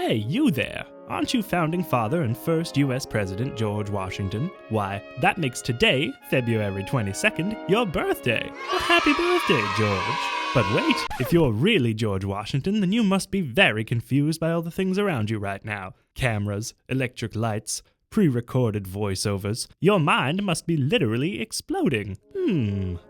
Hey, you there! Aren't you founding father and first U.S. President George Washington? Why, that makes today, February 22nd, your birthday. Well, happy birthday, George. But wait, if you're really George Washington, then you must be very confused by all the things around you right now. Cameras, electric lights, pre-recorded voiceovers. Your mind must be literally exploding.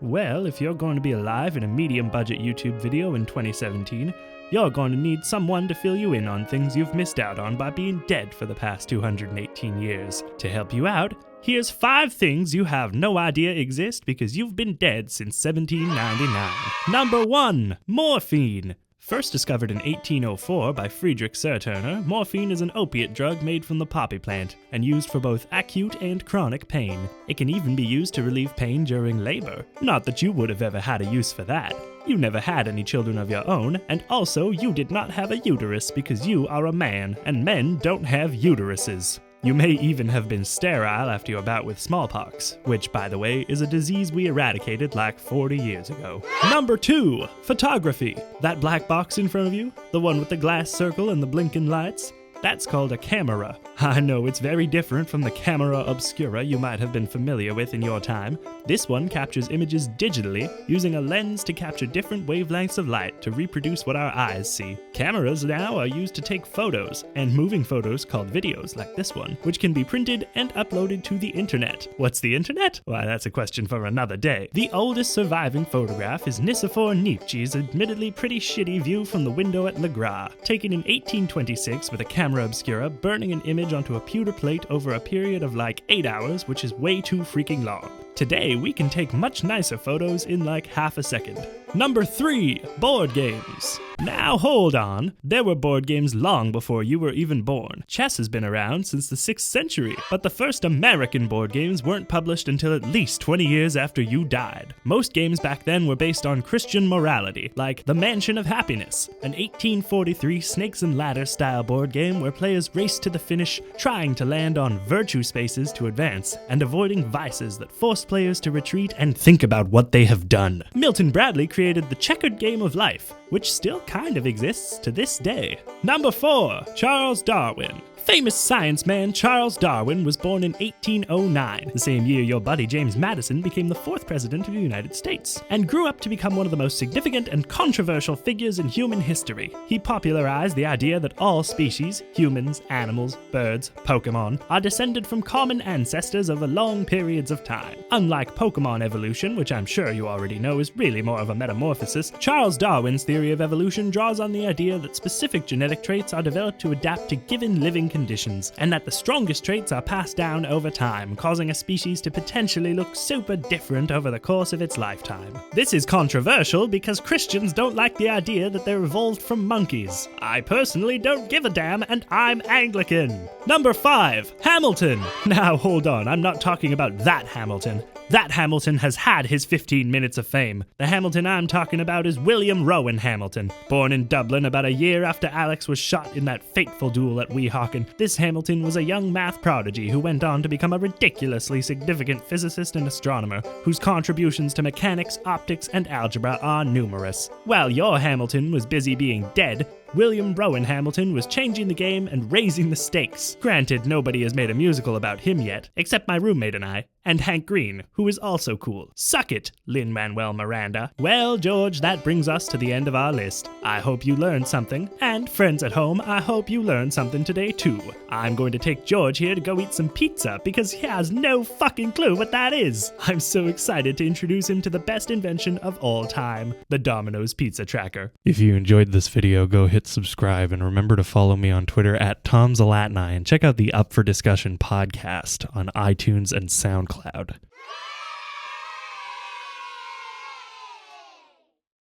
Well, if you're going to be alive in a medium-budget YouTube video in 2017, you're going to need someone to fill you in on things you've missed out on by being dead for the past 218 years. To help you out, here's 5 things you have no idea exist because you've been dead since 1799. Number 1. Morphine. First discovered in 1804 by Friedrich Serturner, morphine is an opiate drug made from the poppy plant and used for both acute and chronic pain. It can even be used to relieve pain during labor. Not that you would have ever had a use for that. You never had any children of your own, and also you did not have a uterus because you are a man, and men don't have uteruses. You may even have been sterile after your bout with smallpox, which, by the way, is a disease we eradicated like 40 years ago. Number 2. Photography. That black box in front of you? The one with the glass circle and the blinking lights? That's called a camera. I know it's very different from the camera obscura you might have been familiar with in your time. This one captures images digitally, using a lens to capture different wavelengths of light to reproduce what our eyes see. Cameras now are used to take photos, and moving photos called videos like this one, which can be printed and uploaded to the internet. What's the internet? Why, that's a question for another day. The oldest surviving photograph is Nicephore Nietzsche's admittedly pretty shitty view from the window at Le Gras, taken in 1826 with a camera obscura burning an image onto a pewter plate over a period of like 8 hours, which is way too freaking long. Today, we can take much nicer photos in like half a second. Number 3. Board games. Now hold on, there were board games long before you were even born. Chess has been around since the 6th century, but the first American board games weren't published until at least 20 years after you died. Most games back then were based on Christian morality, like The Mansion of Happiness, an 1843 Snakes and Ladders style board game where players raced to the finish, trying to land on virtue spaces to advance, and avoiding vices that forced players to retreat and think about what they have done. Milton Bradley created the checkered game of life, which still kind of exists to this day. Number 4. Charles Darwin. Famous science man Charles Darwin was born in 1809, the same year your buddy James Madison became the 4th president of the United States, and grew up to become one of the most significant and controversial figures in human history. He popularized the idea that all species, humans, animals, birds, Pokemon, are descended from common ancestors over long periods of time. Unlike Pokemon evolution, which I'm sure you already know is really more of a metamorphosis, Charles Darwin's theory of evolution draws on the idea that specific genetic traits are developed to adapt to given living conditions, and that the strongest traits are passed down over time, causing a species to potentially look super different over the course of its lifetime. This is controversial because Christians don't like the idea that they're evolved from monkeys. I personally don't give a damn, and I'm Anglican. Number 5. Hamilton. Now hold on, I'm not talking about that Hamilton. That Hamilton has had his 15 minutes of fame. The Hamilton I'm talking about is William Rowan Hamilton. Born in Dublin about a year after Alex was shot in that fateful duel at Weehawken, this Hamilton was a young math prodigy who went on to become a ridiculously significant physicist and astronomer, whose contributions to mechanics, optics, and algebra are numerous. While your Hamilton was busy being dead, William Rowan Hamilton was changing the game and raising the stakes. Granted, nobody has made a musical about him yet, except my roommate and I, and Hank Green, who is also cool. Suck it, Lin-Manuel Miranda. Well, George, that brings us to the end of our list. I hope you learned something, and friends at home, I hope you learned something today too. I'm going to take George here to go eat some pizza because he has no fucking clue what that is. I'm so excited to introduce him to the best invention of all time, the Domino's Pizza Tracker. If you enjoyed this video, go hit subscribe and remember to follow me on Twitter at TomZalatni and check out the Up for Discussion podcast on iTunes and SoundCloud.